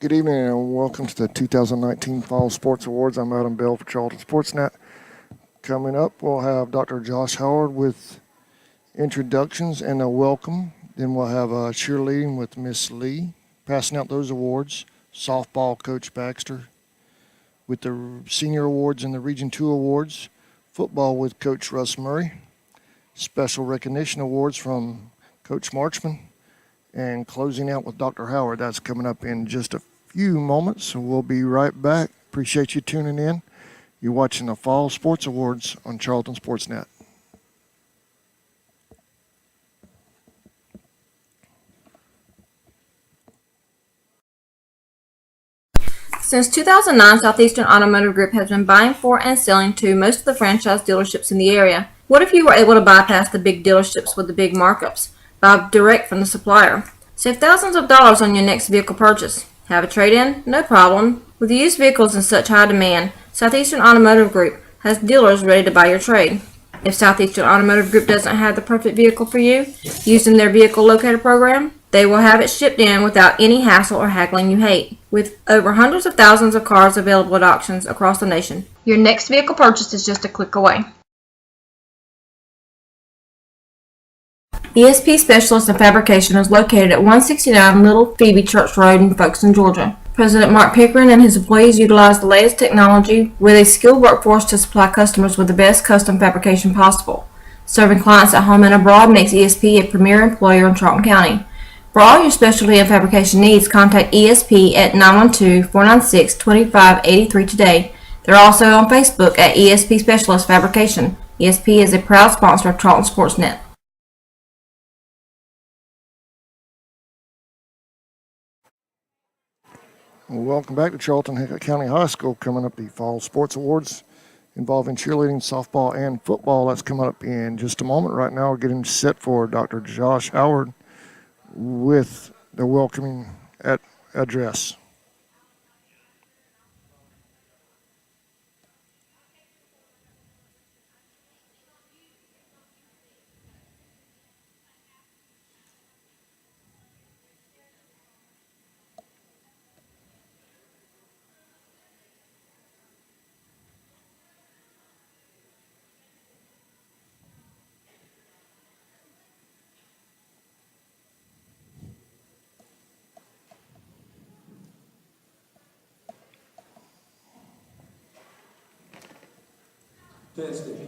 Good evening and welcome to the 2019 Fall Sports Awards. I'm Adam Bell for Charlton Sportsnet. Coming up, we'll have Dr. Josh Howard with introductions and a welcome. Then we'll have cheerleading with Miss Lee, passing out those awards. Softball, Coach Baxter, with the Senior Awards and the Region 2 Awards. Football with Coach Russ Murray. Special recognition awards from Coach Marchman. And closing out with Dr. Howard. That's coming up in just a few moments, so we'll be right back. Appreciate you tuning in. You're watching the Fall Sports Awards on Charlton Sportsnet. Since 2009, Southeastern Automotive Group has been buying for and selling to most of the franchise dealerships in the area. What if you were able to bypass the big dealerships with the big markups? Buy direct from the supplier. Save thousands of dollars on your next vehicle purchase. Have a trade-in? No problem. With used vehicles in such high demand, Southeastern Automotive Group has dealers ready to buy your trade. If Southeastern Automotive Group doesn't have the perfect vehicle for you, using their vehicle locator program, they will have it shipped in without any hassle or haggling you hate. With over hundreds of thousands of cars available at auctions across the nation, your next vehicle purchase is just a click away. ESP Specialist in Fabrication is located at 169 Little Phoebe Church Road in Folkestone, Georgia. President Mark Pickering and his employees utilize the latest technology with a skilled workforce to supply customers with the best custom fabrication possible. Serving clients at home and abroad makes ESP a premier employer in Charlton County. For all your specialty and fabrication needs, contact ESP at 912-496-2583 today. They're also on Facebook at ESP Specialist Fabrication. ESP is a proud sponsor of Charlton Sportsnet. Welcome back to Charlton County High School. Coming up, the Fall Sports Awards involving cheerleading, softball, and football. That's coming up in just a moment. Right now, we're getting set for Dr. Josh Howard with the welcoming address. Testing.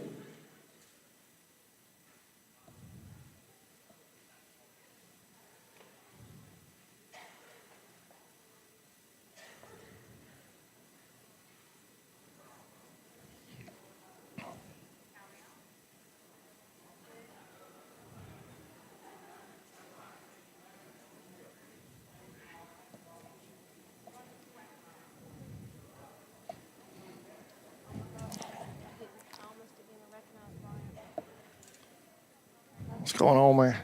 What's going on, man?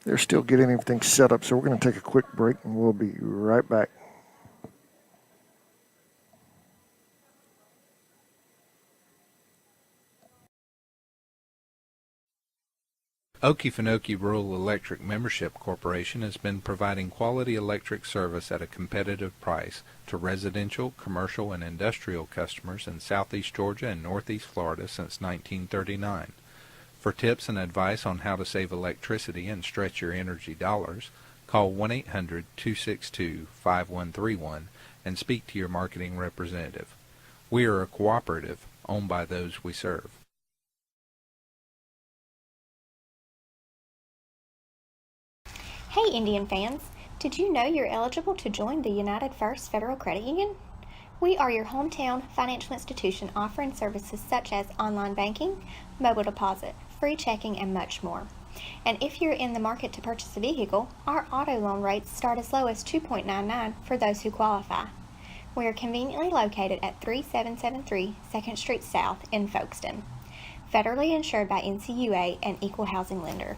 They're still getting everything set up, so we're going to take a quick break and we'll be right back. Okefenokee Rural Electric Membership Corporation has been providing quality electric service at a competitive price to residential, commercial, and industrial customers in southeast Georgia and northeast Florida since 1939. For tips and advice on how to save electricity and stretch your energy dollars, call 1-800-262-5131 and speak to your marketing representative. We are a cooperative owned by those we serve. Hey Indian fans, did you know you're eligible to join the United First Federal Credit Union? We are your hometown financial institution offering services such as online banking, mobile deposit, free checking, and much more. And if you're in the market to purchase a vehicle, our auto loan rates start as low as 2.99 for those who qualify. We are conveniently located at 3773 2nd Street South in Folkestone. Federally insured by NCUA and Equal Housing Lender.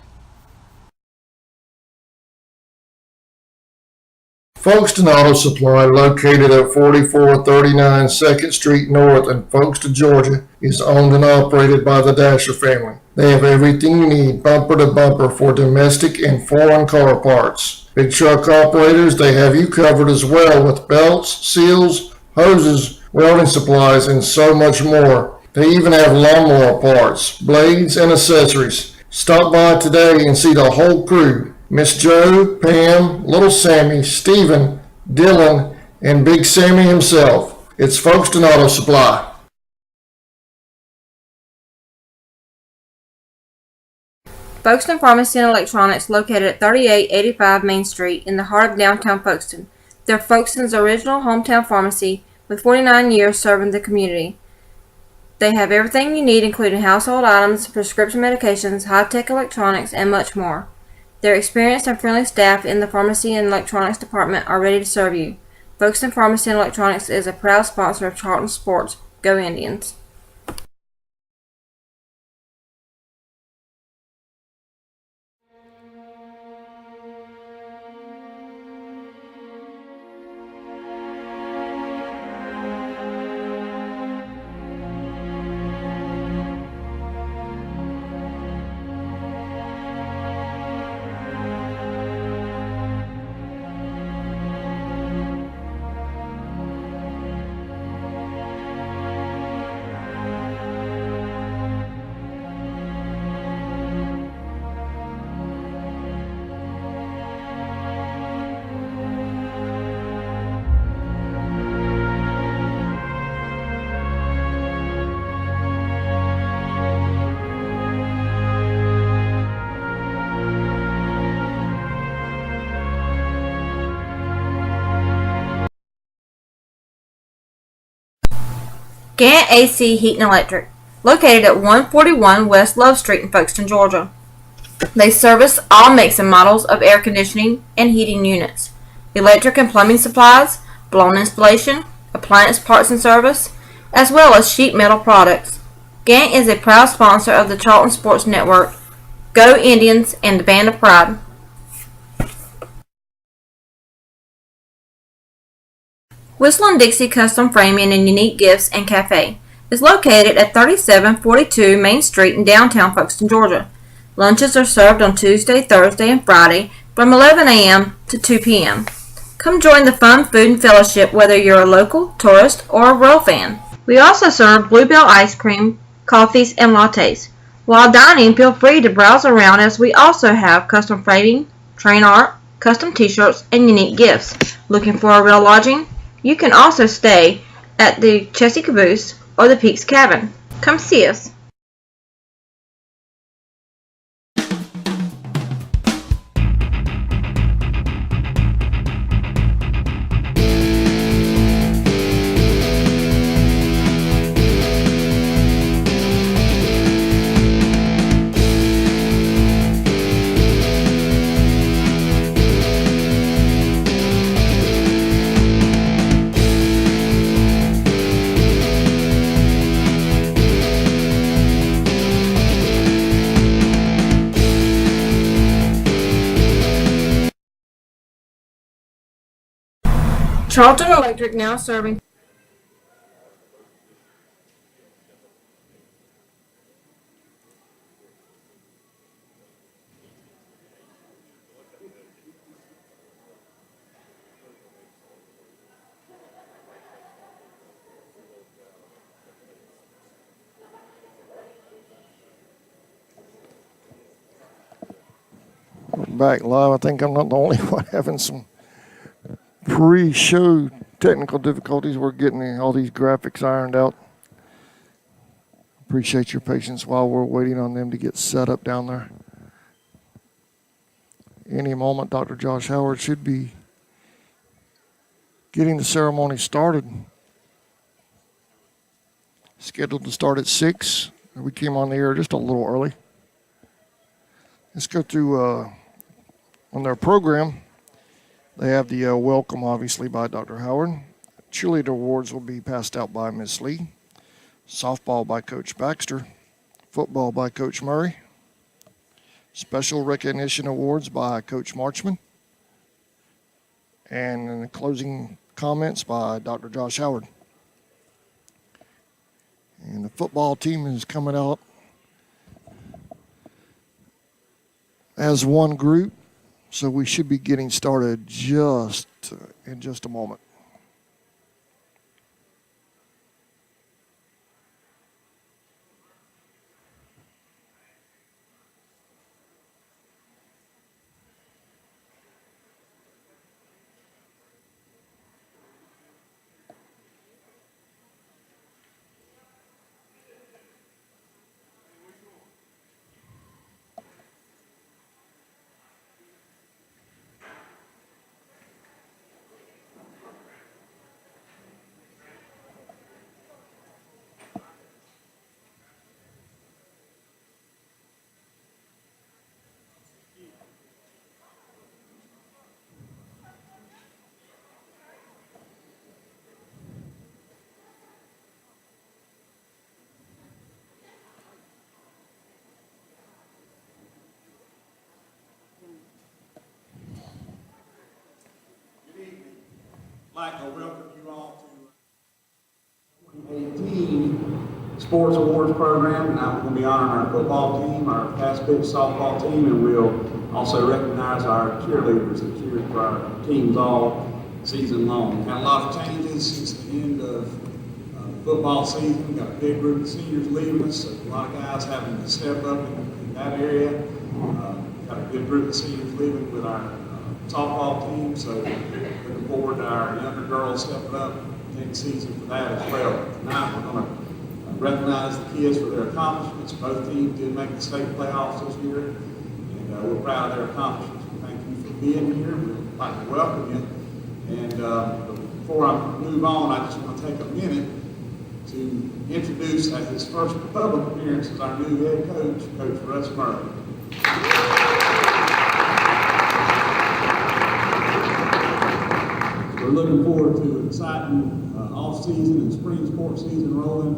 Folkestone Auto Supply, located at 4439 2nd Street North in Folkestone, Georgia, is owned and operated by the Dasher family. They have everything you need, bumper to bumper, for domestic and foreign car parts. Big truck operators, they have you covered as well with belts, seals, hoses, welding supplies, and so much more. They even have lawnmower parts, blades, and accessories. Stop by today and see the whole crew. Miss Joe, Pam, Little Sammy, Stephen, Dylan, and Big Sammy himself. It's Folkestone Auto Supply. Folkestone Pharmacy and Electronics, located at 3885 Main Street in the heart of downtown Folkestone. They're Folkestone's original hometown pharmacy with 49 years serving the community. They have everything you need, including household items, prescription medications, high-tech electronics, and much more. Their experienced and friendly staff in the pharmacy and electronics department are ready to serve you. Folkestone Pharmacy and Electronics is a proud sponsor of Charlton Sports. Go Indians! Gant AC Heat and Electric, located at 141 West Love Street in Folkestone, Georgia. They service all makes and models of air conditioning and heating units, electric and plumbing supplies, blown installation, appliance parts and service, as well as sheet metal products. Gant is a proud sponsor of the Charlton Sports Network, Go Indians, and the Band of Pride. Whistle & Dixie Custom Framing and Unique Gifts and Cafe is located at 3742 Main Street in downtown Folkestone, Georgia. Lunches are served on Tuesday, Thursday, and Friday from 11 a.m. to 2 p.m. Come join the fun food and fellowship whether you're a local, tourist, or a Royal fan. We also serve Bluebell ice cream, coffees, and lattes. While dining, feel free to browse around as we also have custom framing, train art, custom t-shirts, and unique gifts. Looking for a real lodging? You can also stay at the Chessy Caboose or the Peaks Cabin. Come see us. Charlton Electric now serving back live. I think I'm not the only one having some pre-show technical difficulties. We're getting all these graphics ironed out. Appreciate your patience while we're waiting on them to get set up down there. Any moment, Dr. Josh Howard should be getting the ceremony started. Scheduled to start at 6. We came on the air just a little early. Let's go through on their program. They have the welcome, obviously, by Dr. Howard. Cheerleader awards will be passed out by Ms. Lee. Softball by Coach Baxter. Football by Coach Murray. Special recognition awards by Coach Marchman. And in the closing comments by Dr. Josh Howard. And the football team is coming out as one group, so we should be getting started in just a moment. I'd like to welcome you all to 2018 Sports Awards program, and I'm going to be honoring our football team, our fast pitch softball team, and we'll also recognize our cheerleaders that cheered for our teams all season long. Had a lot of changes since the end of football season. We've got a big group of seniors leaving us, so a lot of guys having to step up in that area. Got a good group of seniors leaving with our softball team, so looking forward to our younger girls stepping up next season for that as well. Tonight we're going to recognize the kids for their accomplishments. Both teams did make the state playoffs this year, and we're proud of their accomplishments. Thank you for being here. We'd like to welcome you. And before I move on, I just want to take a minute to introduce at his first public appearance as our new head coach, Coach Russ Murray. We're looking forward to an exciting off-season and spring sports season rolling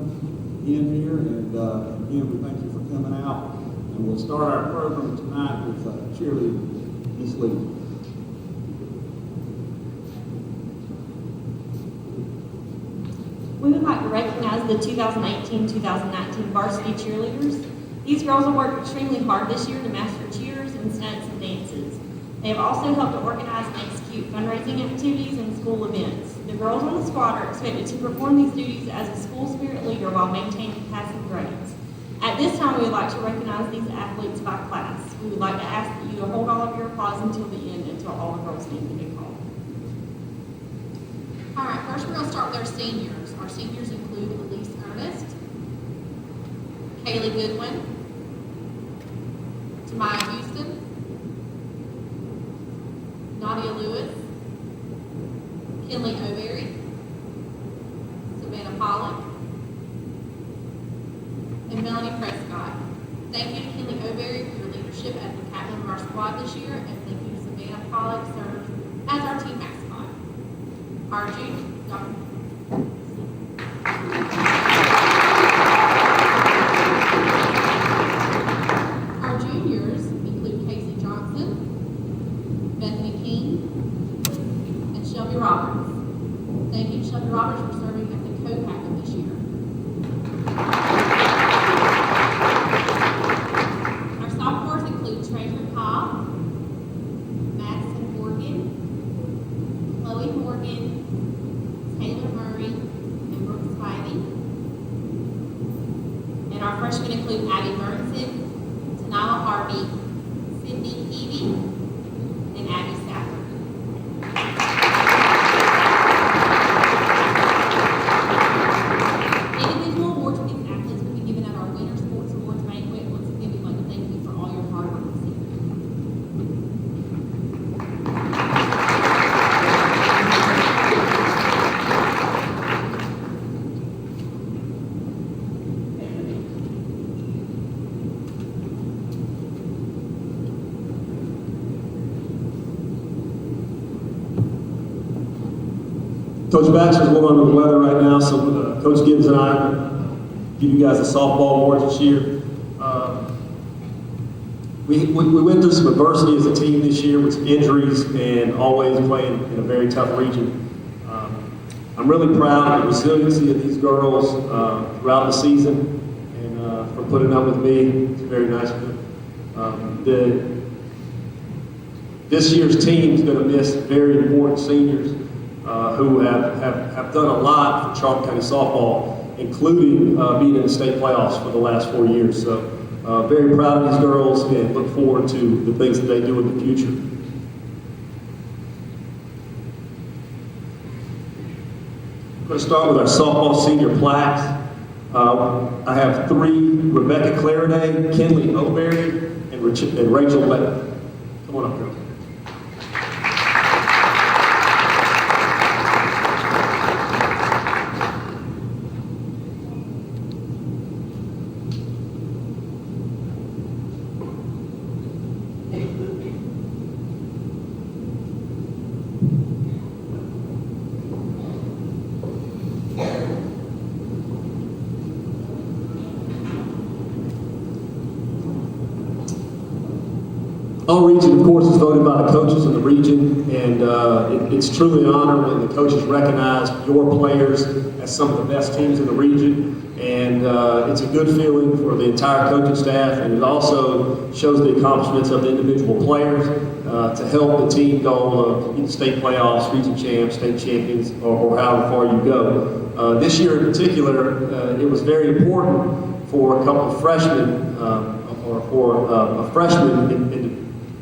in here. And again, we thank you for coming out. And we'll start our program tonight with cheerleading, Ms. Lee. We would like to recognize the 2018-2019 varsity cheerleaders. These girls have worked extremely hard this year to master cheers and stunts and dances. They have also helped to organize and execute fundraising activities and school events. The girls on the squad are expected to perform these duties as a school spirit leader while maintaining passing grades. At this time, we would like to recognize these athletes by class. We would like to ask that you to hold all of your applause until the end, until all the girls' names have been called. All right, first we're going to start with our seniors. Our seniors include Elise Ernest, Kaylee Goodwin, Tamaya Houston, Nadia Lewis, Kinley O'Berry, Savannah Pollock, and Melanie Prescott. Thank you to Kinley O'Berry for your leadership as the captain of our squad this year, and thank you to Savannah Pollock, serves as our team mascot. Our junior, Our juniors include Casey Johnson, Bethany King, and Shelby Roberts. Thank you to Shelby Roberts for serving as the co-captain this year. Our sophomores include Treasure Cobb, Madison Morgan, Chloe Morgan, Taylor Murray, and Brooke Spivey. And our freshmen include Abby Burnson, Tanala Harvey, Sydney Peavy, Coach Baxter's a little under the weather right now, so Coach Gibbs and I give you guys the softball awards this year. We went through some adversity as a team this year with some injuries and always playing in a very tough region. I'm really proud of the resiliency of these girls throughout the season and for putting up with me. It's very nice of them. This year's team is going to miss very important seniors who have done a lot for Charlton County softball, including being in the state playoffs for the last 4 years. So very proud of these girls and look forward to the things that they do in the future. I'm going to start with our softball senior plaques. I have 3: Rebecca Clariday, Kinley O'Berry, and Rachel Levitt. Come on up, girls. All region, of course, is voted by the coaches in the region, and it's truly an honor when the coaches recognize your players as some of the best teams in the region, and it's a good feeling for the entire coaching staff, and it also shows the accomplishments of the individual players to help the team go in state playoffs, region champs, state champions, or however far you go. This year in particular, it was very important for a couple of freshmen, or for a freshman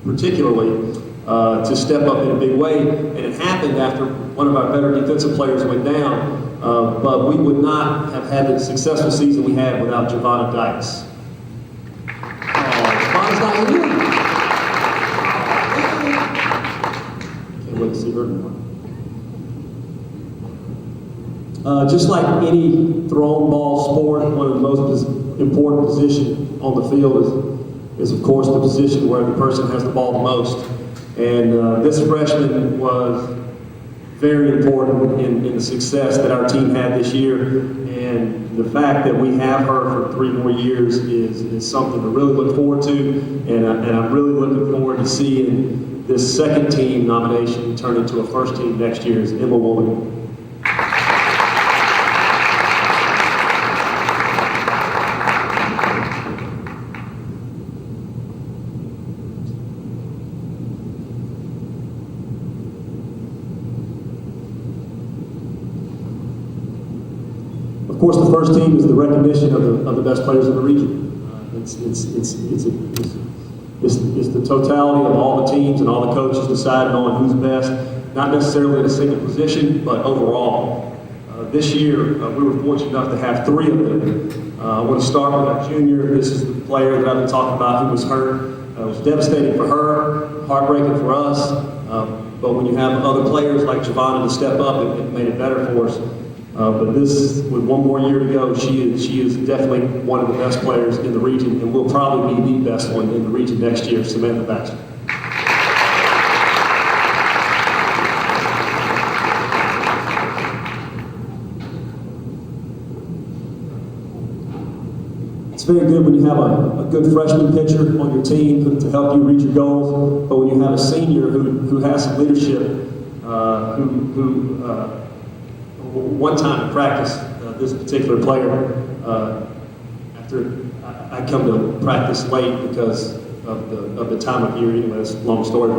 particularly, to step up in a big way. And it happened after one of our better defensive players went down, but we would not have had the successful season we had without Giovanna Dykes. Giovanna's not here. Can't wait to see her tomorrow. Just like any thrown ball sport, one of the most important positions on the field is of course the position where the person has the ball the most. And this freshman was very important in the success that our team had this year. And the fact that we have her for 3 more years is something to really look forward to. And I'm really looking forward to seeing this second team nomination turn into a first team next year is Emma Wooley. Of course, the first team is the recognition of the best players in the region. It's the totality of all the teams and all the coaches deciding on who's best, not necessarily in a single position, but overall. This year, we were fortunate enough to have 3 of them. I want to start with our junior. This is the player that I've been talking about who was hurt. It was devastating for her, heartbreaking for us, but when you have other players like Giovanna to step up, it made it better for us. But this, with 1 more year to go, she is definitely one of the best players in the region, and will probably be the best one in the region next year, Samantha Baxter. It's very good when you have a good freshman pitcher on your team to help you reach your goals, but when you have a senior who has some leadership, one time in practice, this particular player, after I come to practice late because of the time of year, anyway, it's a long story,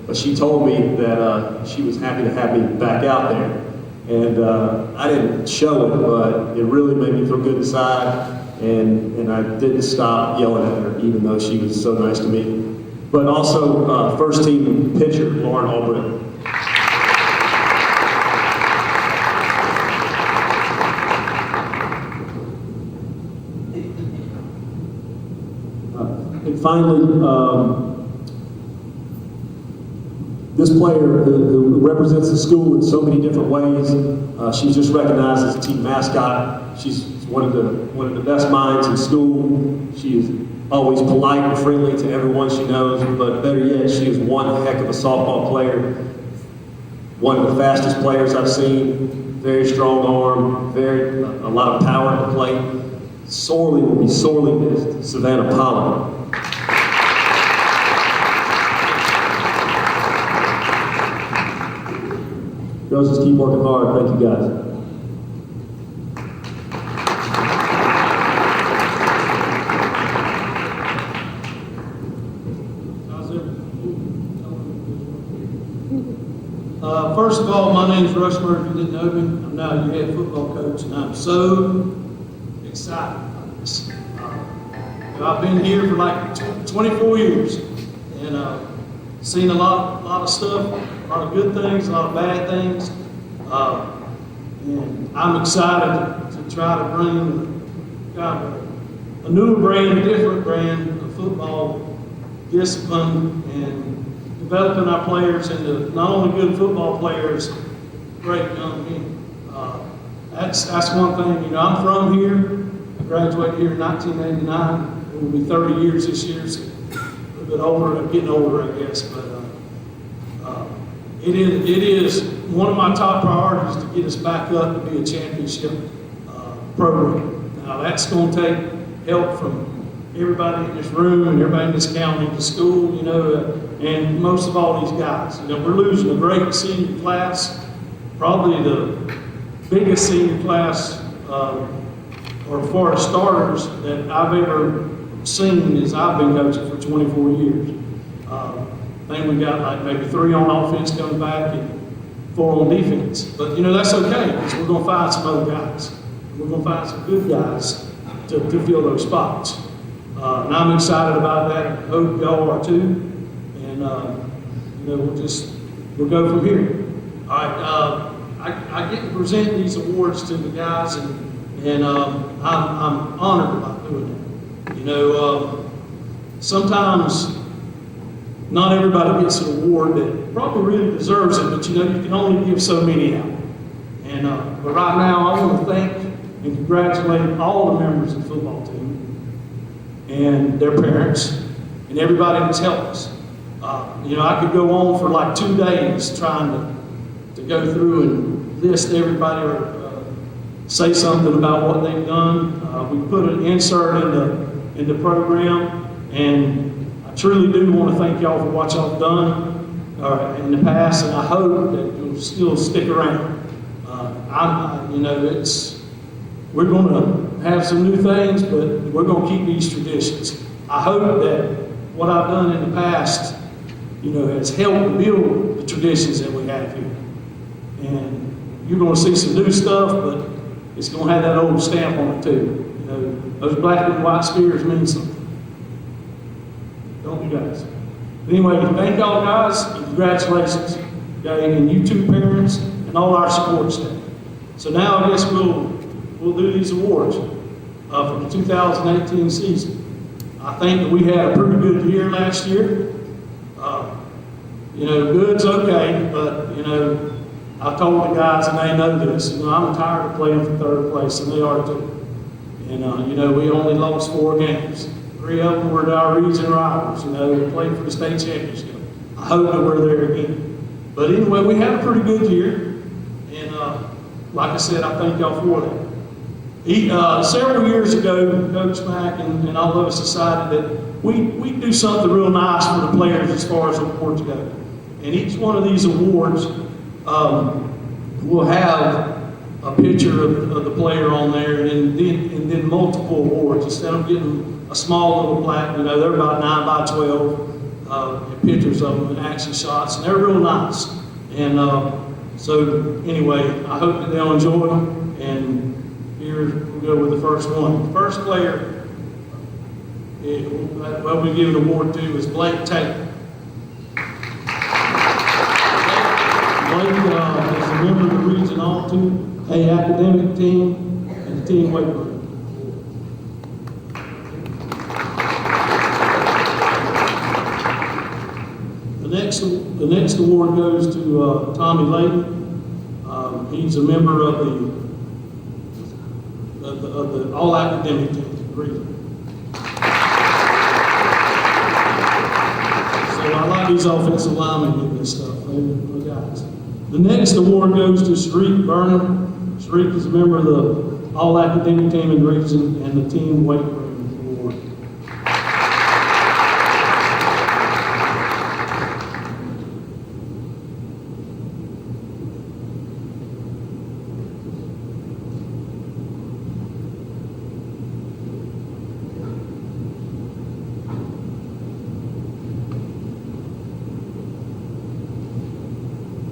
but she told me that she was happy to have me back out there. And I didn't show it, but it really made me feel good inside, and I didn't stop yelling at her, even though she was so nice to me. But also, first team pitcher, Lauren Albrecht. And finally, this player who represents the school in so many different ways, she's just recognized as a team mascot. She's one of the best minds in school. She is always polite and friendly to everyone she knows, but better yet, she is one heck of a softball player. one of the fastest players I've seen, very strong arm, a lot of power at the plate. Will be sorely missed, Savannah Pollard. Girls, just keep working hard. Thank you, guys. First of all, my name is Russ Murphy. If you didn't know me, I'm now your head football coach, and I'm so excited about this. I've been here for like 24 years, and seen a lot of stuff, a lot of good things, a lot of bad things, and I'm excited to try to bring kind of a newer brand, a different brand of football discipline and developing our players into not only good football players, great young men. That's one thing. I'm from here. I graduated here in 1989. It will be 30 years this year. So a little bit older. I'm getting older, I guess. But it is one of my top priorities to get us back up to be a championship program. Now that's going to take help from everybody in this room and everybody in this county, the school, and most of all these guys. We're losing a great senior class, probably the biggest senior class, or as far as starters that I've ever seen as I've been coaching for 24 years. I think we got like maybe 3 on offense coming back and 4 on defense. But that's okay, because we're going to find some other guys. We're going to find some good guys to fill those spots. And I'm excited about that. I hope y'all are too. And we'll go from here. All right. I get to present these awards to the guys, and I'm honored about doing that. Sometimes not everybody gets an award that probably really deserves it, but you can only give so many out. And but right now, I want to thank and congratulate all the members of the football team and their parents and everybody that's helped us. I could go on for like 2 days trying to go through and list everybody or say something about what they've done. We put an insert in the program, and I truly do want to thank y'all for what y'all have done in the past, and I hope that you'll still stick around. We're going to have some new things, but we're going to keep these traditions. I hope that what I've done in the past, has helped build the traditions that we have here. And you're going to see some new stuff, but it's going to have that old stamp on it too. Those black and white spears mean something. Don't you guys? Anyway, thank y'all guys, and congratulations. Okay, and you two parents, and all our support staff. So now I guess we'll do these awards for the 2018 season. I think that we had a pretty good year last year. Good's okay, but I told the guys, and they know this, I'm tired of playing for third place, and they are too. And we only lost 4 games. 3 of them were to our region rivals. We played for the state championship. I hope that we're there again. But anyway, we had a pretty good year, and like I said, I thank y'all for that. Several years ago, Coach Mack and all of us decided that we'd do something real nice for the players as far as awards go. And each one of these awards will have a picture of the player on there, and then multiple awards. Instead of getting a small little plaque, they're about 9 by 12 and pictures of them and action shots, and they're real nice. And so anyway, I hope that they'll enjoy them. And here we'll go with the first one. The first player we give an award to is Blake Taylor. Blake is a member of the Region All-2A academic team and the team weight room. The next award goes to Tommy Layton. He's a member of the all academic team region. So I like these offensive linemen getting this stuff. They're guys. The next award goes to Sharik Burnham. Sharik is a member of the All-Academic Team in the region and the Team Weight Room Award.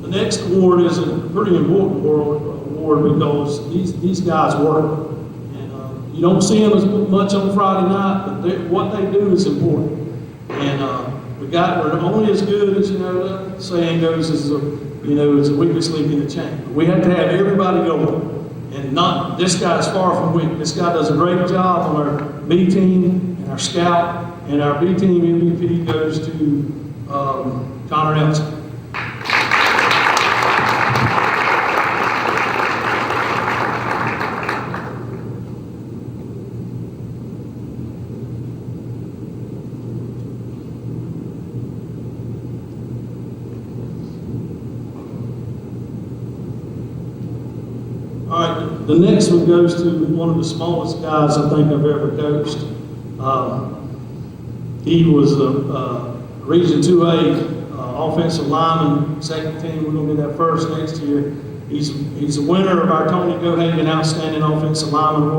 The next award is a pretty important award because these guys work. And you don't see them as much on Friday night, but what they do is important. And we're only as good as, the saying goes, as it's the weakest link in the chain. We have to have everybody going. And this guy's far from weak. This guy does a great job on our B team and our scout. And our B team MVP goes to Connor Elson. All right, the next one goes to one of the smallest guys I think I've ever coached. He was a Region 2A offensive lineman, second team. We're going to be that first next year. He's a winner of our Tony Gohagan Outstanding Offensive Lineman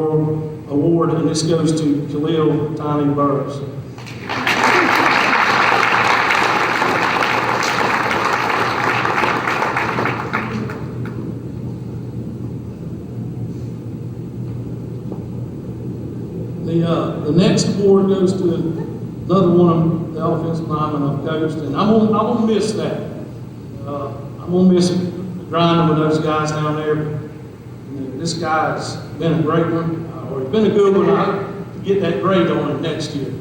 Award, and this goes to Khalil Tiny Burrows. The next award goes to another one of the offensive linemen I've coached, and I'm gonna miss that. I'm gonna miss grinding with those guys down there. This guy's been a great one, or he's been a good one. I hope to get that grade on him next year.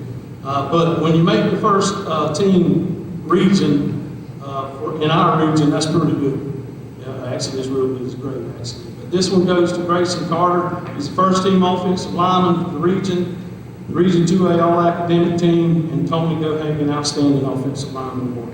But when you make the first team region in our region, that's pretty good. Actually, it's real good. It's great, actually. But this one goes to Grayson Carter. He's the first team offensive lineman for the Region 2A All-Academic Team, and Tony Gohagan Outstanding Offensive Lineman Award.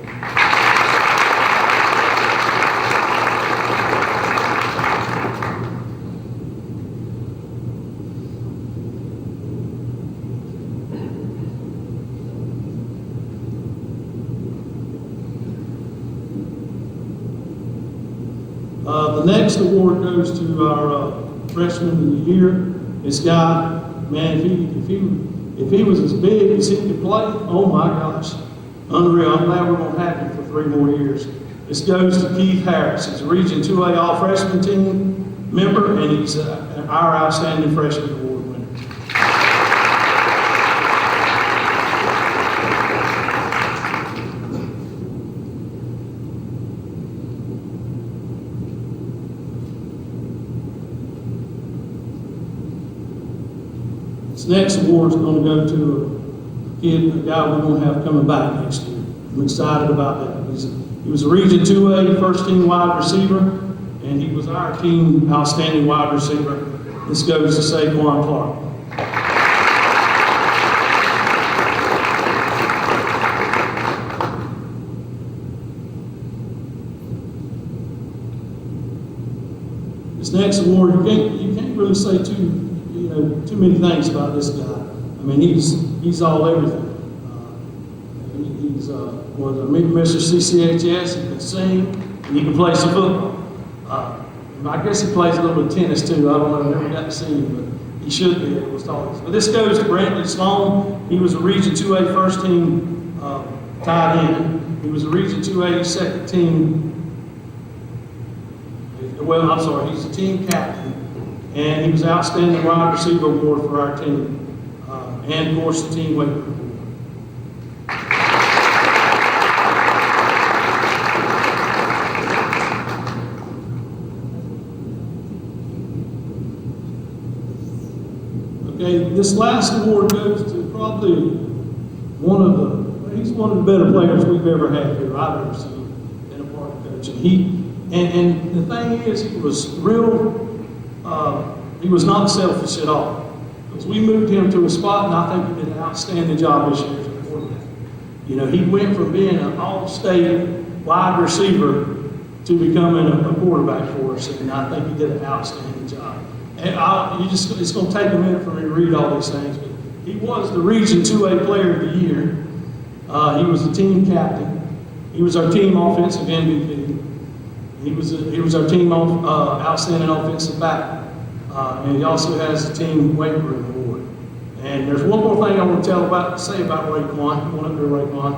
The next award goes to our freshman of the year. This guy, man, if he was as big as he could play, oh my gosh, unreal. I'm glad we're going to have him for 3 more years. This goes to Keith Harris. He's a Region 2A All-Freshman Team member, and he's our Outstanding Freshman Award winner. This next award is going to go to a guy we're going to have coming back next year. I'm excited about that. He was a Region 2A first team wide receiver, and he was our team outstanding wide receiver. This goes to Saquon Clark. This next award, you can't really say too many things about this guy. I mean, he's all everything. Was a Mr. CCHS. He can sing, and he can play some football. I guess he plays a little bit of tennis too. I don't know. I never got to see him, but he should be able to talk. But this goes to Brandon Sloan. He was a Region 2A first team tight end. He was a Region 2A second team. Well, I'm sorry. He's a team captain. And he was Outstanding Wide Receiver Award for our team. And, of course, the Team Weight Room Award. Okay, this last award goes to probably he's one of the better players we've ever had here, I've ever seen in a part of coaching. And the thing is, he was he was not selfish at all. Because we moved him to a spot, and I think he did an outstanding job this year as a quarterback. He went from being an all-state wide receiver to becoming a quarterback for us, and I think he did an outstanding job. And it's going to take a minute for me to read all these things, but he was the Region 2A Player of the Year. He was the team captain. He was our team offensive MVP. He was our team outstanding offensive back. And he also has the team weight room award. And there's one more thing I want to say about Raekwon. Come on up there, Raekwon.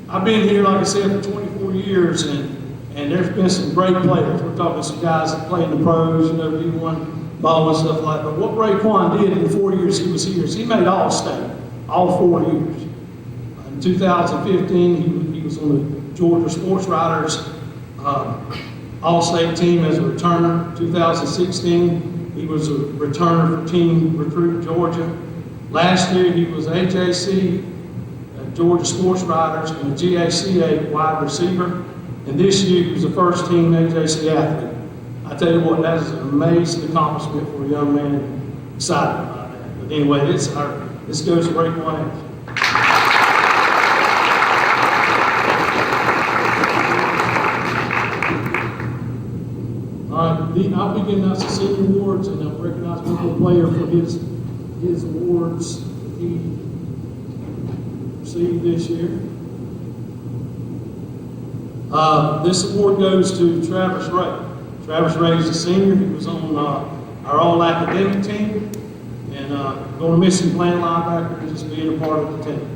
I've been here, like I said, for 24 years, and there's been some great players. We're talking some guys that played in the pros, D1 ball and stuff like that. But what Raekwon did in the 4 years he was here is he made All-State all 4 years. In 2015, he was on the Georgia Sports Writers All-State team as a returner. 2016, he was a returner for Team Recruit Georgia. Last year, he was AJC, Georgia Sports Writers, and a GACA wide receiver. And this year, he was the first team AJC athlete. I tell you what, that is an amazing accomplishment for a young man. I'm excited about that. But anyway, this goes to Raekwon. I'll begin now some senior awards, and I'll recognize one more player for his awards that he received this year. This award goes to Travis Ray. Travis Ray is a senior. He was on our all-academic team, and going to miss him playing linebacker and just being a part of the team.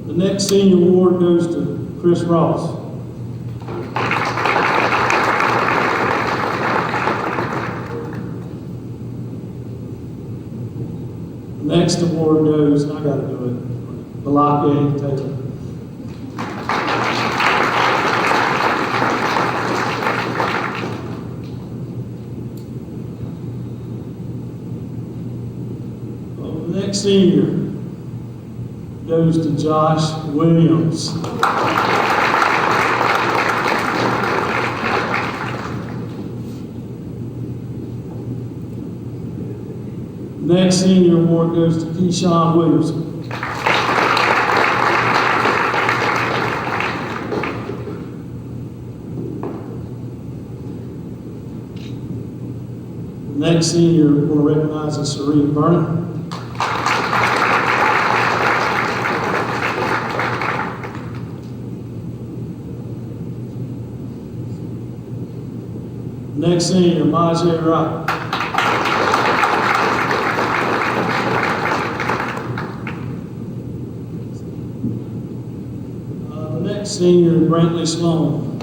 The next senior award goes to Chris Ross. The next award goes, I got to do it, Balake Taylor. The next senior goes to Josh Williams. Next senior award goes to Keyshawn Williamson. Next senior we're going to recognize is Serene Vernon. Next senior, Majay Wright. The next senior, Brantley Sloan.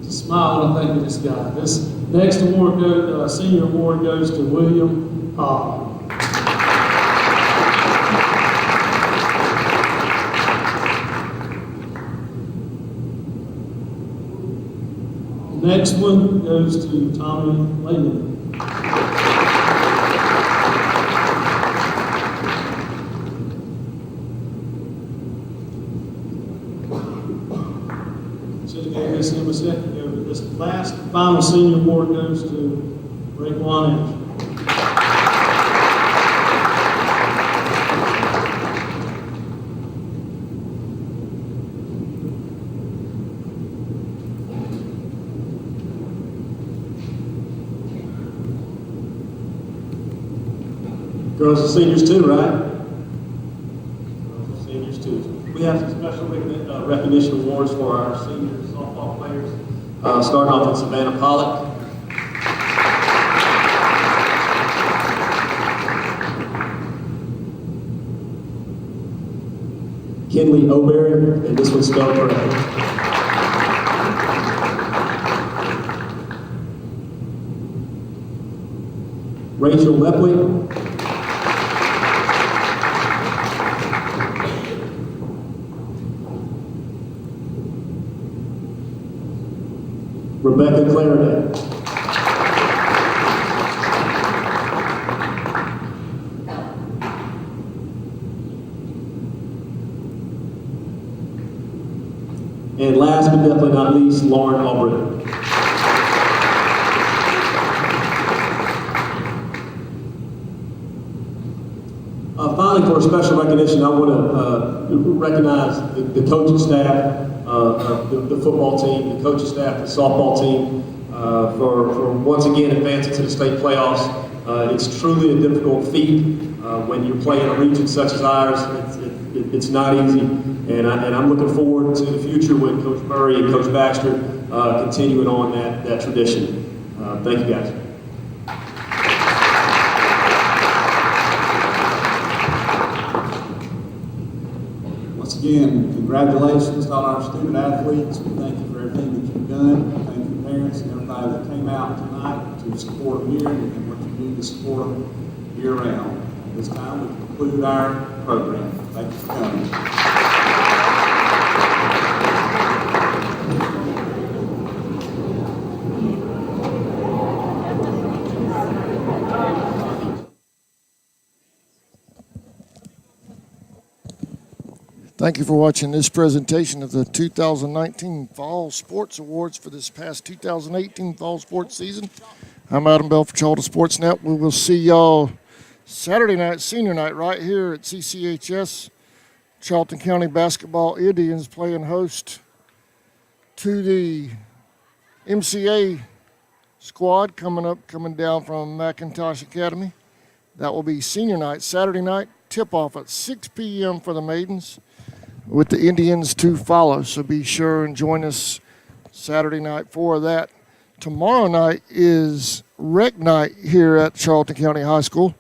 Smile when I think of this guy. This next award, senior award goes to William Hall. Next one goes to Tommy Layman. Should have gave him a second ago, but this last final senior award goes to Raekwon Anderson. Girls and seniors too, right? Girls and seniors too. We have some special recognition awards for our senior softball players. Starting off with Savannah Pollock. Kinley O'Berry, and this one's spelled correctly. Rachel Lepley. Rebecca Clarinet. And last but definitely not least, Lauren Albritton. Finally, for a special recognition, I want to recognize the coaching staff, the football team, the coaching staff, the softball team, for once again advancing to the state playoffs. It's truly a difficult feat when you're playing a region such as ours. It's not easy, and I'm looking forward to the future with Coach Murray and Coach Baxter continuing on that tradition. Thank you, guys. Once again, congratulations to all our student athletes. We thank you for everything that you've done. Thank you, parents, and everybody that came out tonight to support them here and what you do to support them year round. At this time, we conclude our program. Thank you for coming. Thank you for watching this presentation of the 2019 Fall Sports Awards for this past 2018 Fall Sports season. I'm Adam Bell for Charlton Sports Net. We will see y'all Saturday night, senior night, right here at CCHS. Charlton County Basketball Indians playing host to the MCA squad coming down from McIntosh Academy. That will be senior night, Saturday night. Tip-off at 6 p.m. for the maidens, with the Indians to follow. So be sure and join us Saturday night for that. Tomorrow night is rec night here at Charlton County High School.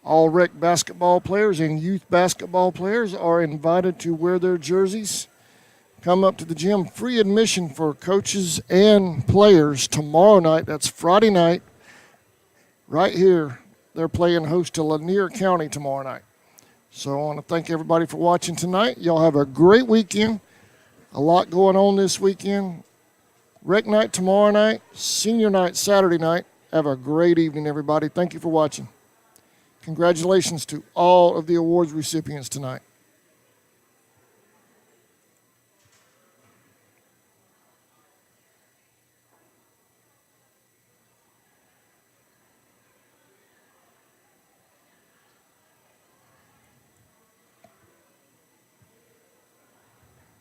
All rec basketball players and youth basketball players are invited to wear their jerseys. Come up to the gym. Free admission for coaches and players tomorrow night. That's Friday night right here. They're playing host to Lanier County tomorrow night. So I want to thank everybody for watching tonight. Y'all have a great weekend. A lot going on this weekend. Rec night tomorrow night. Senior night Saturday night. Have a great evening, everybody. Thank you for watching. Congratulations to all of the awards recipients tonight.